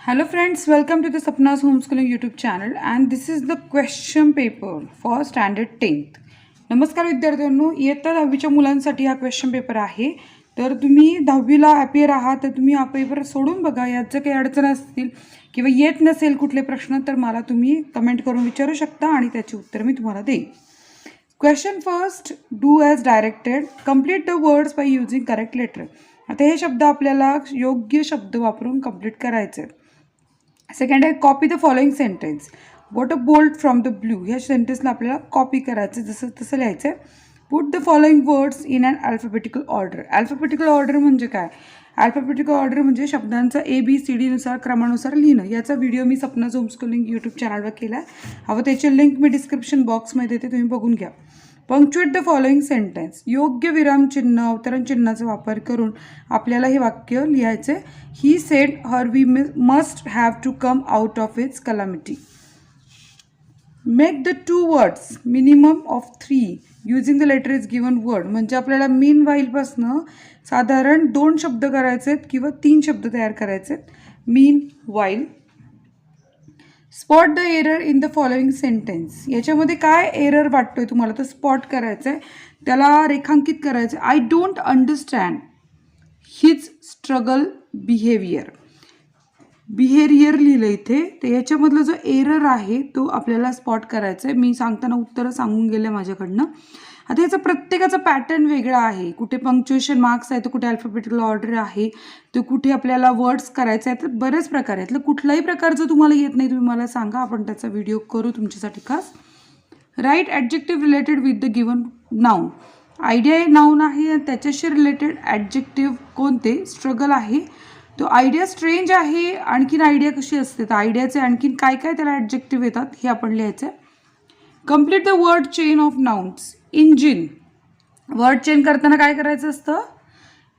Hello friends, welcome to the Sapna's Homeschooling YouTube channel and this is the question paper for standard 10th. नमस्कार विद्यार्थ्यांनो, इयत्ता 10वीच्या मुलांसाठी हा question paper आहे. तर तुम्ही 10वीला अपियर आहात तर तुम्ही हा पेपर सोडून बघा. यात जर काही अडचण असतील किंवा येत नसेल कुठले प्रश्न तर मला तुम्ही कमेंट करून विचारू शकता आणि त्याची उत्तर मी तुम्हाला देईन. Question first, do as directed, complete the words by using correct letter. आता हे शब्द आपल्याला योग्य शब्द वापरून कंप्लीट करायचे. सेकंड आहे copy the following sentence. What a bolt from the blue. ह्या सेंटेन्सला आपल्याला कॉपी करायचं, जसं तसं लिहायचं. Put the following words in an alphabetical order. Alphabetical order म्हणजे काय? अल्फाबेटिकल ऑर्डर म्हणजे शब्दांचा ABCD नुसार क्रमानुसार लिहिणं. याचा व्हिडिओ मी सपनाज होमस्कूलिंग यूट्यूब चॅनलवर केला आहे. हवं त्याची लिंक मी डिस्क्रिप्शन बॉक्समध्ये देते, तुम्ही बघून घ्या. Punctuate the following sentence. योग्य विरामचिन्ह अवतरण चिन्हाचा वापर करून आपल्याला हे वाक्य लिहायचे. He said her we must have to come out of its calamity. Make the two words minimum of 3 using the letter is given word. म्हणजे आपल्याला मीन वाईलपासनं साधारण 2 शब्द करायचे आहेत किंवा 3 शब्द तयार करायचे आहेत. Meanwhile. Spot the error in the following sentence. याच्यामध्ये काय एरर वाटतोय तुम्हाला तर स्पॉट करायचं आहे, त्याला रेखांकित करायचं आहे. I don't understand his struggle behaviour. Behaviour लिहिलं इथे, तर याच्यामधला जो एरर आहे तो आपल्याला स्पॉट करायचा आहे. मी सांगताना उत्तरं सांगून गेले माझ्याकडनं. आता याचा प्रत्येकाचा पॅटर्न वेगळा आहे. कुठे पंक्च्युएशन मार्क्स आहे, तर कुठे अल्फाबेटिकल ऑर्डर आहे, तर कुठे आपल्याला वर्ड्स करायचे आहेत. तर बरेच प्रकार आहेत. कुठलाही प्रकार जर तुम्हाला येत नाही तुम्ही मला सांगा, आपण त्याचा व्हिडिओ करू तुमच्यासाठी खास. Write adjective related with the given noun. Idea noun आहे, त्याच्याशी रिलेटेड ॲडजेक्टिव्ह कोणते? स्ट्रगल आहे. तो आयडिया स्ट्रेंज आहे. आणखीन आयडिया कशी असते, तर आयडियाचे आणखीन काय काय त्याला ॲडजेक्टिव्ह येतात हे आपण लिहायचं आहे. Complete the word chain of nouns. Engine. Word chain करताना काय करायचं असतं?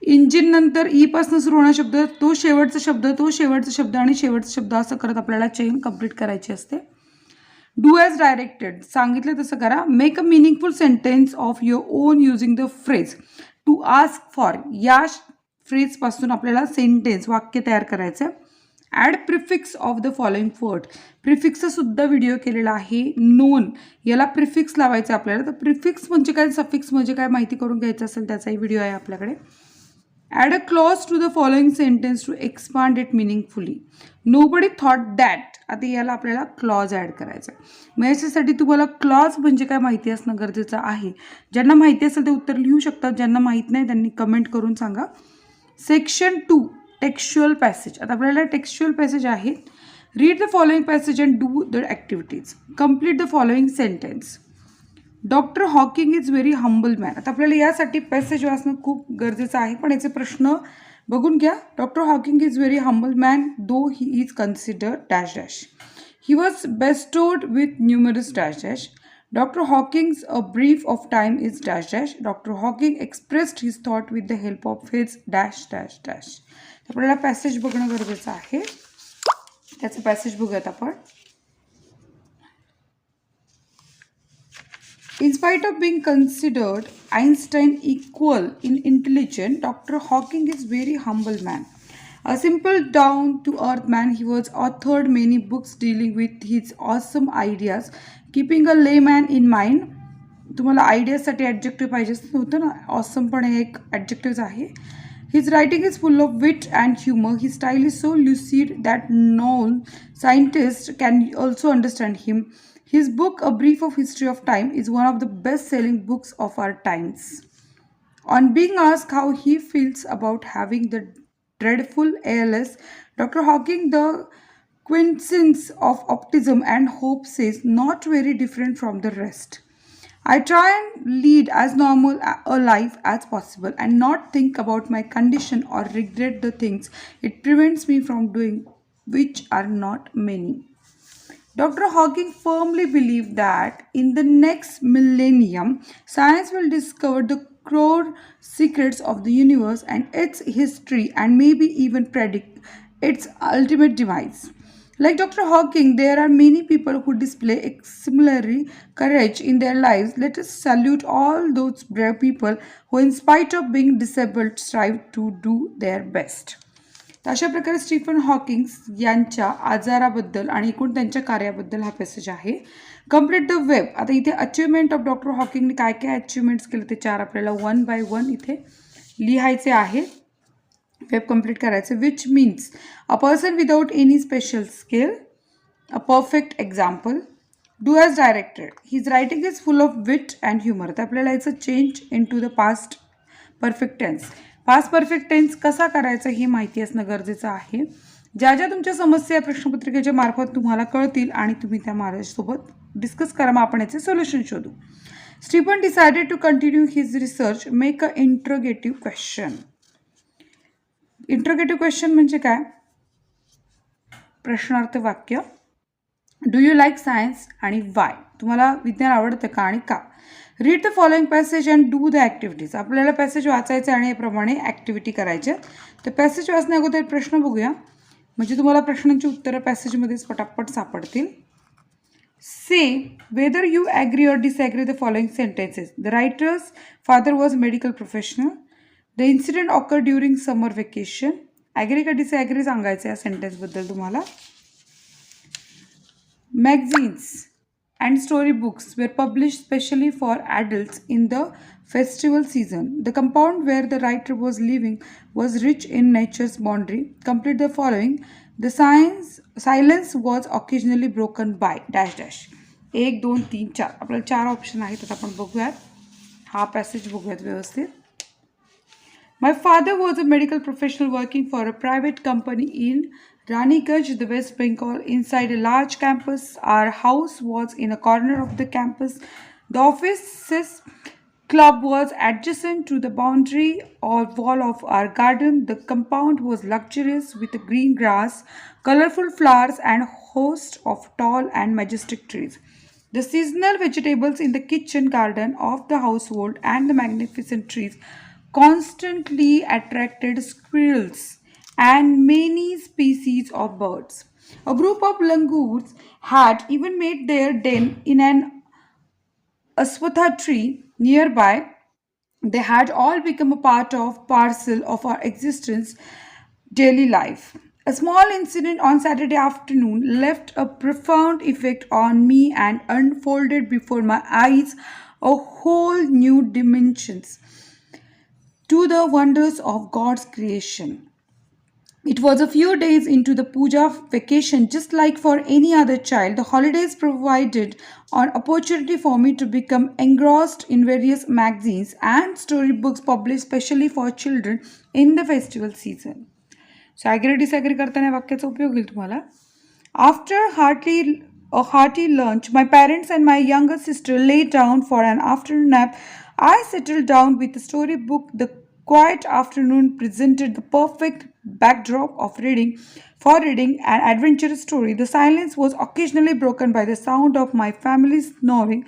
इंजिन नंतर ईपासून सुरू होणारा शब्द, तो शेवटचा शब्द, तो शेवटचा शब्द आणि शेवटचा शब्द, असं करत आपल्याला चेन कंप्लीट करायची असते. Do as directed. सांगितलं तसं करा. Make a meaningful sentence of your own using the phrase to ask for. या फ्रेजपासून आपल्याला सेंटेन्स वाक्य तयार करायचं आहे. Add prefix of the following word. प्रिफिक्सचा सुद्धा व्हिडिओ केलेला आहे. नोन याला प्रिफिक्स लावायचं आपल्याला. तर प्रिफिक्स म्हणजे काय, सफिक्स म्हणजे काय माहिती करून घ्यायचं असेल त्याचाही व्हिडिओ आहे आपल्याकडे. Add a clause to the following sentence to expand it meaningfully. Nobody thought that. आता याला आपल्याला क्लॉज ॲड करायचं आहे. मग याच्यासाठी तुम्हाला क्लॉज म्हणजे काय माहिती असणं गरजेचं आहे. ज्यांना माहिती असेल ते उत्तर लिहू शकतात, ज्यांना माहीत नाही त्यांनी कमेंट करून सांगा. Section 2, textual passage. आता आपल्याला टेक्स्च्युअल पॅसेज आहे. Read the following passage and do the activities. Complete the following sentence. Doctor Hawking is very humble man. आता आपल्याला यासाठी पॅसेज वाचणं खूप गरजेचं आहे, पण याचे प्रश्न बघून घ्या. Doctor Hawking is very humble man though he is considered dash dash. He was bestowed with numerous dash dash. Dr. Hawking's a brief of time is dash dash. Dr. Hawking expressed his thought with the help of his dash dash dash. आपल्याला passage बघणं गरजेचं आहे. त्याचं passage बघूयात आपण. In spite of being considered Einstein equal in intelligence, Dr. Hawking is very humble man. A simple down-to-earth man, he was authored many books dealing with his awesome ideas, keeping a layman in mind. तुम्हाला आयडियासाठी adjective पाहिजे होतं ना, awesome पण एक adjective आहे. His writing is full of wit and humor. His style is so lucid that non-scientists can also understand him. His book, A Brief of History of Time, is one of the best-selling books of our times. On being asked how he feels about having the dreadful ALS, Dr. Hawking, the quintessence of optimism and hope, says, not very different from the rest. I try and lead as normal a life as possible and not think about my condition or regret the things it prevents me from doing, which are not many. Dr. Hawking firmly believed that in the next millennium, science will discover the core secrets of the universe and its history and maybe even predict its ultimate demise. Like Dr. Hawking, there are many people who display exemplary courage in their lives. Let us salute all those brave people who, in spite of being disabled, strive to do their best. तर अशा प्रकारे Stephen Hawkins यांच्या आजाराबद्दल आणि एकूण त्यांच्या कार्याबद्दल हा पॅसेज आहे. Complete the web. आता इथे अचिव्हमेंट ऑफ डॉक्टर हॉकिंगने काय काय अचिव्हमेंट्स केले ते 4 आपल्याला 1 बाय 1 इथे लिहायचे आहे. वेब कंप्लीट करायचं. Which means a person without any special skill, a perfect example. Do as directed. His writing is full of wit and humour. तर आपल्याला याचं change into the past perfect tense. Past perfect tense कसा करायचा हे माहिती असणं गरजेचं आहे. ज्या ज्या तुमच्या समस्या प्रश्नपत्रिकेच्या मार्फत तुम्हाला कळतील आणि तुम्ही त्या माझ्यासोबत डिस्कस करा, मग आपण याचे सोल्युशन शोधू. Stephen decided to continue his research. Make a interrogative question. Interrogative question म्हणजे काय? प्रश्नार्थ वाक्य. डू यू लाईक सायन्स आणि वाय. तुम्हाला विज्ञान आवडतं का आणि का. Read the following passage and do the activities. आपल्याला पॅसेज वाचायचं आणि याप्रमाणे ॲक्टिव्हिटी करायच्या. तर पॅसेज वाचण्या अगोदर प्रश्न बघूया, म्हणजे तुम्हाला प्रश्नांची उत्तरं पॅसेजमध्येच पटापट सापडतील. Say whether you agree or disagree the following sentences. The writer's father was medical professional. The incident occur during summer vacation. Agree का डिसॲग्री सांगायचं या सेंटेन्सबद्दल तुम्हाला. Magazines and storybooks were published specially for adults in the festival season. The compound where the writer was living was rich in nature's boundary. Complete the following. The silence was occasionally broken by dash dash. 1 2 3 4 आपल्याला 4 option आहेत. आता आपण बघूयात हा passage बघूयात व्यवस्थित. My father was a medical professional working for a private company in Raniganj, the West Bengal, inside a large campus. Our house was in a corner of the campus. The offices club was adjacent to the boundary or wall of our garden. The compound was luxurious with green grass, colorful flowers, and a host of tall and majestic trees. The seasonal vegetables in the kitchen garden of the household and the magnificent trees constantly attracted squirrels and many species of birds. A group of langurs had even made their den in an aswatha tree nearby. They had all become a parcel of our existence, daily life. A small incident on Saturday afternoon left a profound effect on me and unfolded before my eyes a whole new dimensions to the wonders of God's creation. It was a few days into the puja vacation, just like for any other child. The holidays provided an opportunity for me to become engrossed in various magazines and storybooks published specially for children in the festival season. So, agree disagree करताना वाक्याचा उपयोग होईल तुम्हाला. After a hearty lunch, my parents and my younger sister lay down for an afternoon nap. I settled down with a storybook. The quiet afternoon presented the perfect backdrop of reading an adventurous story. The silence was occasionally broken by the sound of my family snoring,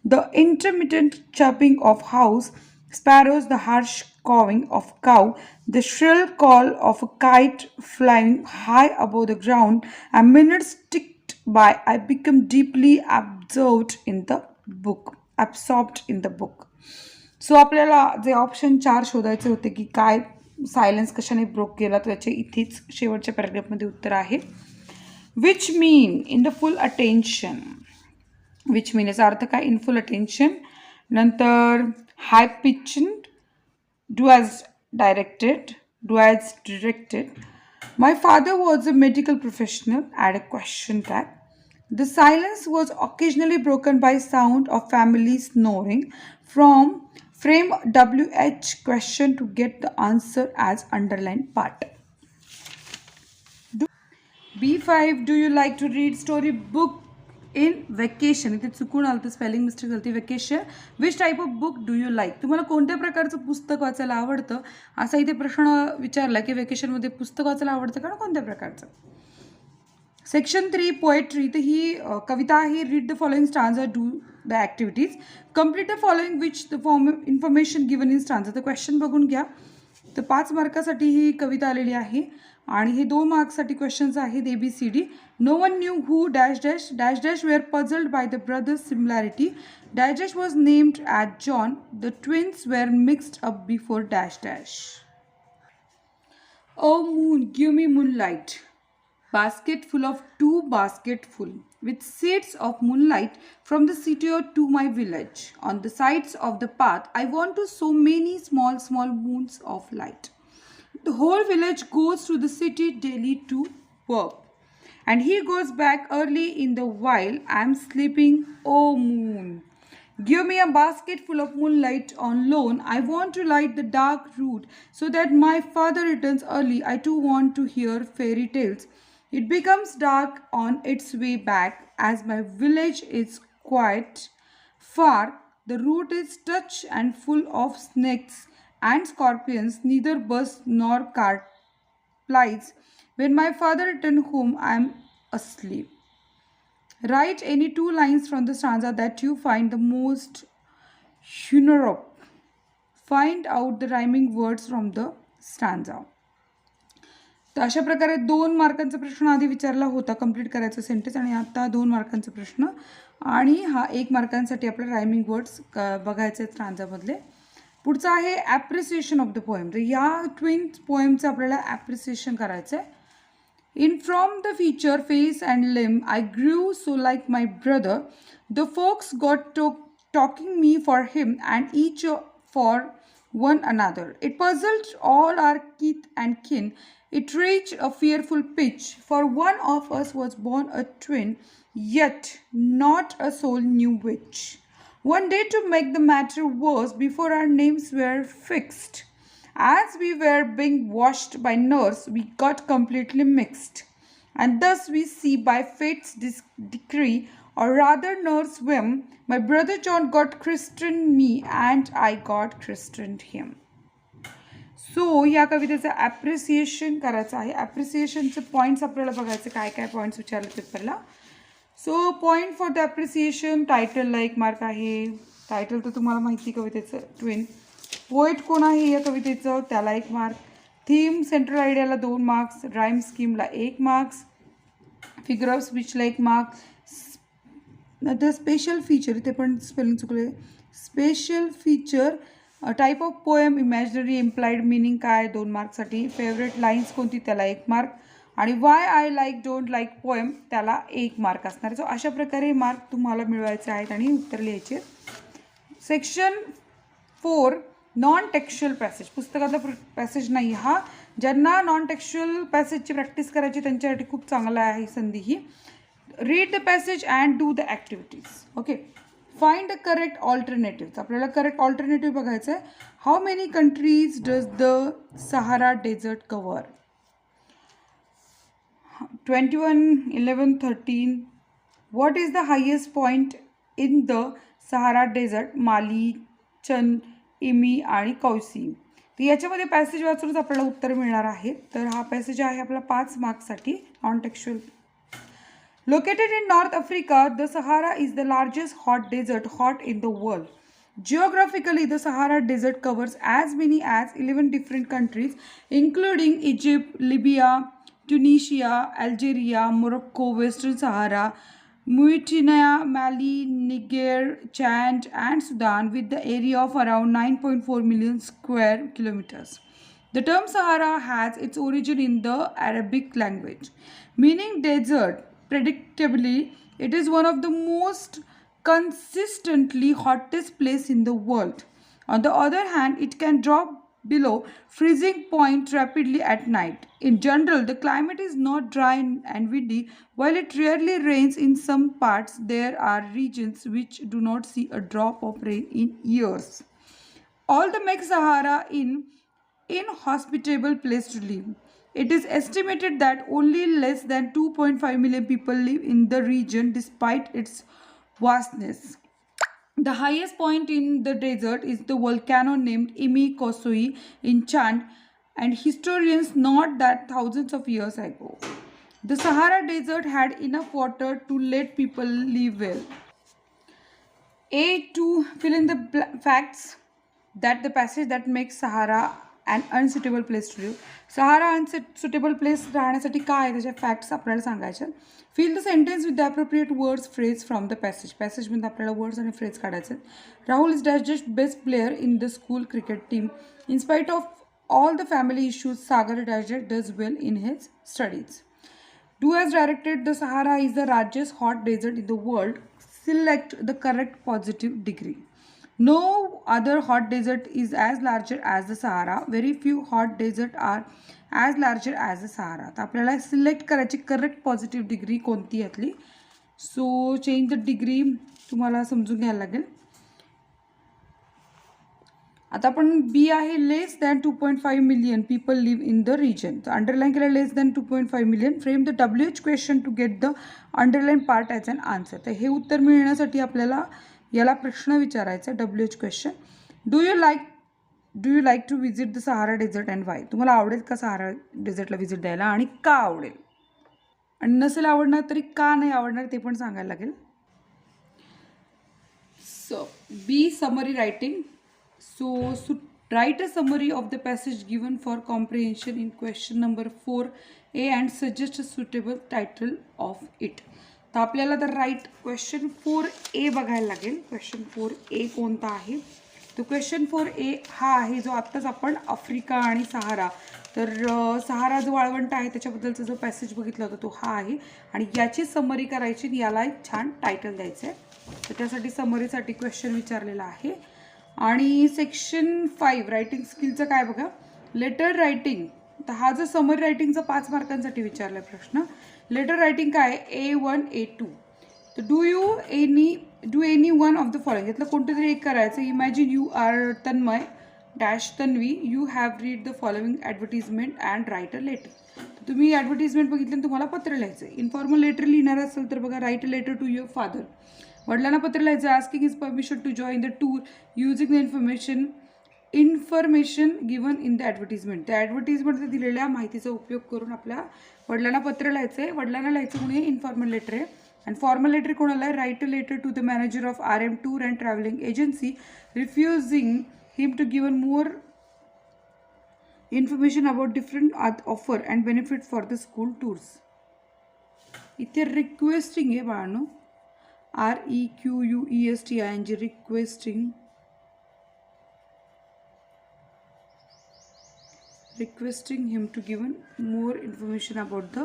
the intermittent chirping of house sparrows, the harsh cawing of cow, the shrill call of a kite flying high above the ground. And minutes ticked by. I became deeply absorbed in the book. So आपल्याला जे option 4 शोधायचे होते की काय silence कशाने broke केला, तर त्याचे इथेच शेवटच्या पॅराग्राफमध्ये उत्तर आहे. Which mean in the full attention. Which mean याचा अर्थ काय? In full attention. नंतर high pitched. Do as directed. My father was a medical professional. Add a question tag. The silence was occasionally broken by sound of family snoring. Frame WH question to get the answer as underlined part. B5. Do you like to read story book in vacation? इथे चुकून आलं तर spelling mistake झाली. Vacation. Which type of book do you like. तुम्हाला कोणत्या प्रकारचं पुस्तक वाचायला आवडतं असा इथे प्रश्न विचारला की वेकेशनमध्ये पुस्तक वाचायला आवडतं का, कोणत्या प्रकारचं. Section 3 poetry. तर ही कविता आहे. Read the following stanza. Do the activities. Complete the following which the form information given in stanza. तर क्वेश्चन बघून घ्या. तर 5 मार्कासाठी ही कविता आलेली आहे आणि हे 2 मार्क्ससाठी क्वेश्चन्स आहेत ABCD. No one knew who dash dash dash dash were puzzled by the brothers' similarity. Dash dash was named at John. The twins were mixed up before dash dash. Oh moon, give me moonlight. Basket full of two basket full with seeds of moonlight from the city to my village. On the sides of the path, I want to so many small moons of light. The whole village goes to the city daily to work. And he goes back early in the while I'm sleeping. Oh moon. Give me a basket full of moonlight on loan. I want to light the dark road so that my father returns early. I too want to hear fairy tales. It becomes dark on its way back as my village is quite far. The road is touch and full of snakes and scorpions. Neither bus nor cart plies. When my father returns home, I am asleep. Write any two lines from the stanza that you find the most humorous. Find out the rhyming words from the stanza. तर अशा प्रकारे 2 मार्कांचा प्रश्न आधी विचारला होता complete करायचं sentence आणि आता 2 मार्कांचा प्रश्न आणि हा 1 मार्कांसाठी आपल्याला रायमिंग वर्ड्स बघायचे आहेत स्टांजामधले. पुढचा आहे ॲप्रिसिएशन ऑफ द पोएम. तर या ट्विन पोएमचं आपल्याला ॲप्रिसिएशन करायचं आहे. In from the feature, face and limb, I grew so like my brother. The folks got talking me for him and each for one another. It puzzled all our kith and kin. It reached a fearful pitch, for one of us was born a twin, yet not a soul knew which. One day, to make the matter worse, before our names were fixed, as we were being washed by nurse, we got completely mixed. And thus we see by fate's decree, or rather nurse whim, my brother John got christened me and I got christened him. So या कवितेचं appreciation करायचं आहे. ॲप्रिसिएशनचे points आपल्याला बघायचे काय काय points विचारले पेपरला. So point for the appreciation, टायटलला 1 मार्क आहे. टायटल तर तुम्हाला माहिती कवितेचं ट्विन. पोएट कोण आहे या कवितेचं त्याला 1 मार्क. थीम सेंट्रल आयडियाला 2 मार्क्स. राईम स्कीमला 1 मार्क्स. फिगर ऑफ स्पीचला 1 मार्क. नंतर स्पेशल फीचर, इथे पण स्पेलिंग चुकले. Special feature type of poem, imaginary implied meaning काय 2 मार्कसाठी. फेवरेट लाईन्स कोणती त्याला 1 मार्क. आणि Y I like don't like poem त्याला 1 मार्क असणार. सो अशा प्रकारे मार्क तुम्हाला मिळवायचे आहेत आणि उत्तर लिहायचे. Section 4 non textual passage. पुस्तकातला पॅसेज नाही हा. ज्यांना नॉन टेक्स्च्युअल पॅसेजची प्रॅक्टिस करायची त्यांच्यासाठी खूप चांगला आहे संधी ही. Read the passage and do the activities. Okay. Find the correct alternative. आपल्याला करेक्ट ऑल्टरनेटिव्ह बघायचं आहे. How many countries does the Sahara desert cover? 21, 11, 13. What is the highest point in the Sahara Desert? माली, चन, Emmy आणि कौसी. तर याच्यामध्ये passage वाचूनच आपल्याला उत्तर मिळणार आहे. तर हा पॅसेज आहे आपला 5 मार्क्ससाठी non textual. Located in North Africa, the Sahara is the largest hot desert hot in the world. Geographically, the Sahara Desert covers as many as 11 different countries, including Egypt, Libya, Tunisia, Algeria, Morocco, Western Sahara, Mauritania, Mali, Niger, Chad, and Sudan, with the area of around 9.4 million square kilometers. The term Sahara has its origin in the Arabic language, meaning desert. Predictably, it is one of the most consistently hottest place in the world. On the other hand, it can drop below freezing point rapidly at night. In general, the climate is not dry and windy. While it rarely rains in some parts, there are regions which do not see a drop of rain in years. All the make Sahara inhospitable place to live. It is estimated that only less than 2.5 million people live in the region despite its vastness. The highest point in the desert is the volcano named Imi Kosoi in Chad, and historians note that thousands of years ago, the Sahara Desert had enough water to let people live well. A. To fill in the facts that the passage that makes Sahara an unsuitable place to live. Sahara unsuitable place राहण्यासाठी काय आहे त्याच्या facts आपल्याला सांगायचे. Fill the sentence with the appropriate words phrase from the passage. पॅसेजमध्ये आपल्याला words आणि phrase काढायचे. Rahul is dash just best player in the school cricket team. In spite of all the family issues, Sagar Dash does well in his studies. Do as directed. The Sahara is the largest hot desert in the world. Select the correct positive degree. No other hot desert is as larger as the Sahara. Very few hot desert are as larger as the Sahara. तर आपल्याला select करायची correct positive degree कोणती यातली. So change the degree तुम्हाला समजून घ्यायला लागेल. आता आपण बी आहे less than 2.5 million people live in the region. तर अंडरलाईन केलं less than 2.5 million. Frame the WH question to get the underline part as an answer. तर हे उत्तर मिळण्यासाठी आपल्याला याला प्रश्न विचारायचा आहे. WH question. Do you like to visit the Sahara desert and why. तुम्हाला आवडेल का सहारा डेझर्टला व्हिजिट द्यायला आणि का आवडेल. आणि नसेल आवडणार तरी का नाही आवडणार ते पण सांगायला लागेल. So B summary writing. So write a summary of the passage given for comprehension in question number 4A and suggest a suitable title of it. तर आपल्याला तर राईट क्वेश्चन 4A बघायला लागेल. क्वेश्चन 4A कोणता आहे. तो क्वेश्चन 4A हा आहे जो आत्ताच आपण आफ्रिका आणि सहारा. तर सहारा जो वाळवंट आहे त्याच्याबद्दलचा जो पॅसेज बघितला होता तो हा आहे आणि याची समरी करायची आणि याला एक छान टायटल द्यायचं आहे. तर त्यासाठी समरीसाठी क्वेश्चन विचारलेला आहे. आणि सेक्शन 5 रायटिंग स्किलचं काय बघा. Letter writing. तर हा जो समरी रायटिंगचा 5 मार्कांसाठी विचारला प्रश्न. लेटर रायटिंग काय A1 A2. तर do any one of the following. यातलं कोणतं तरी एक करायचं. Imagine you are Tanmay dash Tanvi. You have read the following advertisement and write a letter. तर तुम्ही ॲडव्हर्टिजमेंट बघितलं आणि तुम्हाला पत्र लिहायचं. इन्फॉर्मल लेटर लिहिणार असेल तर बघा write a letter to your father. वडिलांना पत्र लिहायचं. Asking his permission to join the tour using the information given in the advertisement. त्या ॲडव्हर्टिजमेंटमध्ये दिलेल्या माहितीचा उपयोग करून आपल्या वडिलांना पत्र लिहायचं आहे. वडिलांना लिहायचं कोणी इन्फॉर्मल लेटर आहे. आणि फॉर्मल लेटर कोणाला आहे. Write a letter to the manager of RM tour and travelling agency refusing him to given more information about different offer and benefit for the school tours. इथे requesting आहे बाळांनो. REQUESTING requesting him to give more information about the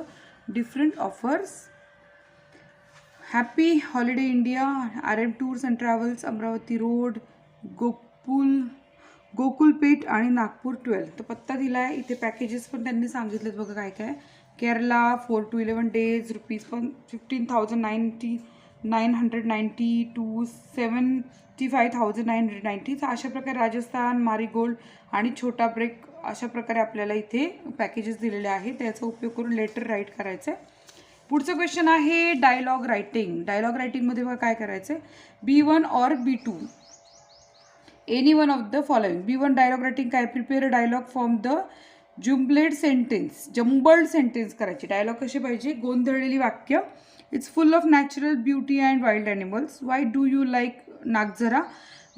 different offers. Happy Holiday India, RM Tours and Travels, Amravati Road, गोकुलपेठ आणि नागपूर 12. तर पत्ता दिला आहे. इथे packages पण त्यांनी सांगितलेत बघा काय काय. केरला 4 to 11 days रुपीज पण 15,990 to 75,990. अशा प्रकारे राजस्थान मारीगोल्ड आणि छोटा ब्रेक अशा प्रकारे आपल्याला इथे पॅकेजेस दिलेले आहेत. त्याचा उपयोग करून लेटर राईट करायचं आहे. पुढचं क्वेश्चन आहे डायलॉग रायटिंग. डायलॉग रायटिंगमध्ये बघा काय करायचं आहे. B1 और B2 any one of the following. B1 dialogue writing काय. Prepare a dialogue from the jumbled sentence करायची. डायलॉग कसे पाहिजे. गोंधळलेली वाक्य. It's full of natural beauty and wild animals. Why do you like Nagzira.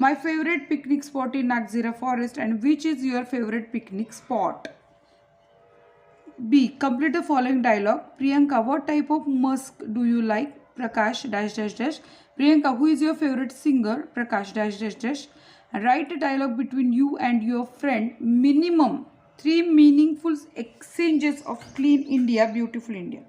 My favorite picnic spot in Nagzira forest and which is your favorite picnic spot? B. Complete the following dialogue. Priyanka, what type of musk do you like? Prakash dash dash dash. Priyanka, who is your favorite singer? Prakash dash dash dash. Write a dialogue between you and your friend. Minimum 3 meaningful exchanges of clean India, beautiful India.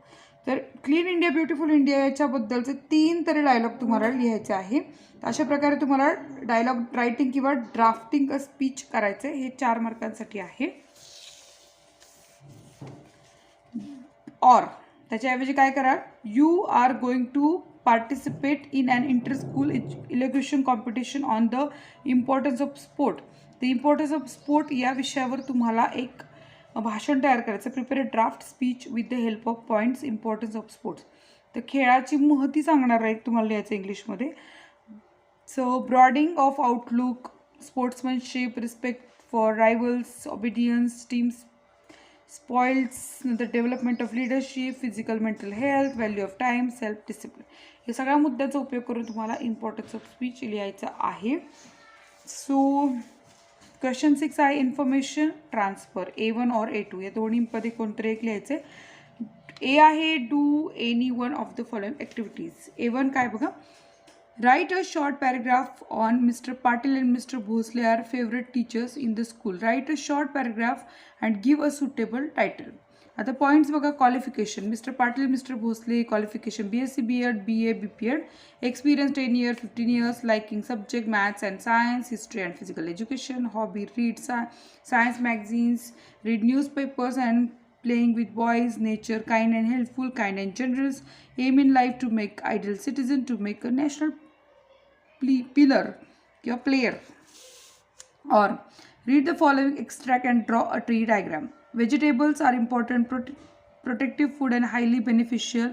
तर clean India beautiful India याच्याबद्दलचे 3 तरी dialogue तुम्हाला लिहायचे आहे. अशा प्रकारे तुम्हाला dialogue writing किंवा drafting a speech करायचं आहे. हे 4 मार्कांसाठी आहे. और त्याच्याऐवजी काय करा. You are going to participate in an inter school elocution competition on the importance of sport. The importance of sport या विषयावर तुम्हाला एक भाषण तयार करायचं. Prepare a draft speech with the help of points importance of sports. तर खेळाची महती सांगणार आहे तुम्हाला लिहायचं इंग्लिशमध्ये. So broadening of outlook, sportsmanship, respect for rivals, obedience, teams spoils, नंतर development of leadership, physical mental health, value of time, self discipline. हे सगळ्या मुद्द्याचा उपयोग करून तुम्हाला इम्पॉर्टन्स ऑफ स्पीच लिहायचं आहे. सो क्वेश्चन 6 आहे इन्फॉर्मेशन ट्रान्सफर. A1 और A2 या दोन्हीमध्ये कोणतरी एक लिहायचं आहे. ए आहे do any one of the following activities. A1 काय बघा. Write a short paragraph on Mr. Patil and Mr. Bhosle are favorite teachers in the school. Write a short paragraph and give a suitable title. आता points बघा. Qualification mister Patil mister Bhosale qualification BSc B.Ed BA BPed experience 10 years 15 years liking subject maths and science history and physical education hobby read science magazines read newspapers and playing with boys nature kind and helpful kind and generous aim in life to make ideal citizen to make a national pillar your player. Or read the following extract and draw a tree diagram. Vegetables are important protective food and highly beneficial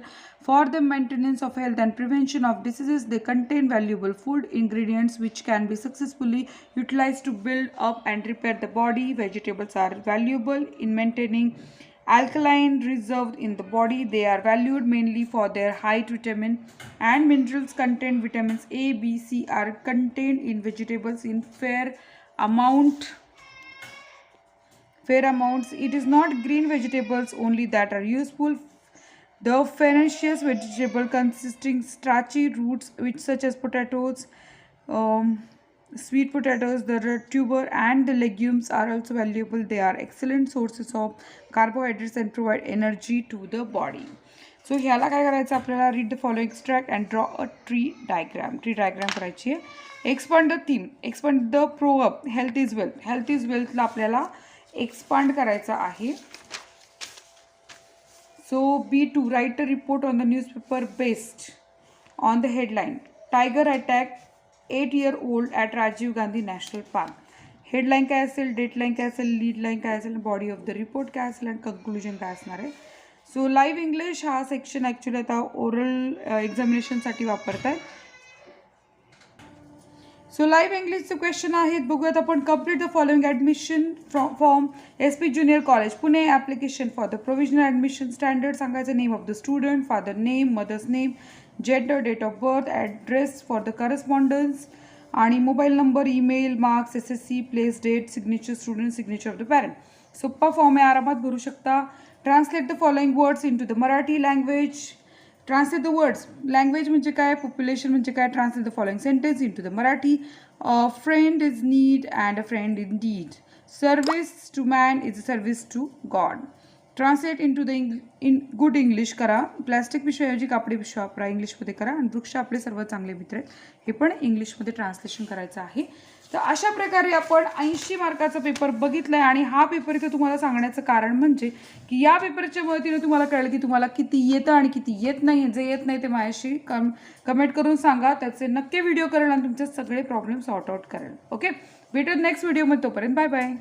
for the maintenance of health and prevention of diseases. They contain valuable food ingredients which can be successfully utilized to build up and repair the body. Vegetables are valuable in maintaining alkaline reserve in the body. They are valued mainly for their high vitamin and minerals content. Vitamins A, B, C are contained in vegetables in fair amounts. It is not green vegetables only that are useful. The farinaceous vegetable consisting starchy roots which such as potatoes, sweet potatoes, the tuber and the legumes are also valuable. They are excellent sources of carbohydrates and provide energy to the body. So ह्याला काय करायचं आपल्याला read the following extract and draw a tree diagram करायची आहे. Expand the theme, expand the proverb health is वेल्थला आपल्याला expand करायचं आहे. So B2 write a report on the newspaper based on the headline tiger attack 8 year old at Rajiv Gandhi national park. Headline काय असेल, dateline काय असेल, लीड लाईन काय असेल, बॉडी ऑफ द रिपोर्ट काय असेल आणि कंक्लुजन काय असणार आहे. सो लाईव्ह इंग्लिश हा सेक्शन ॲक्च्युली आता ओरल एक्झामिनेशनसाठी वापरतात. सो लाईव्ह इंग्लिशचे क्वेश्चन आहेत बघूयात आपण. Complete the following admission form SP junior college Pune. Application for the provisional admission standard सांगायचं. Name of the student, father name, mother's name, gender, date of birth, address for the correspondence आणि mobile number, email, marks, SSC, place, date, signature student, signature of the parent. सोप्पा form आहे, आरामात भरू शकता. Translate the following words into the Marathi language. Translate the words, language म्हणजे काय, population म्हणजे काय. Translate the following sentence into the Marathi. Friend is need and a friend indeed. Service to man is a service to god. Translate into the in good English करा. Plastic पिशवीऐवजी कापडी पिशवी वापरा, इंग्लिशमध्ये करा. आणि वृक्ष आपले सर्व चांगले मित्र आहेत, हे पण इंग्लिशमध्ये ट्रान्सलेशन करायचं आहे. तर अशा प्रकारे आपण 80 मार्काचा पेपर बघितला आहे. आणि हा पेपर इथं तुम्हाला सांगण्याचं कारण म्हणजे की या पेपरच्या मदतीने तुम्हाला कळलं की तुम्हाला किती येतं आणि किती येत नाही. जे येत नाही ते माझ्याशी कमेंट करून सांगा, त्याचे नक्की व्हिडिओ करेल आणि तुमचे सगळे प्रॉब्लेम सॉर्ट आउट करेल. ओके, भेटून नेक्स्ट व्हिडिओमध्ये. तोपर्यंत बाय बाय.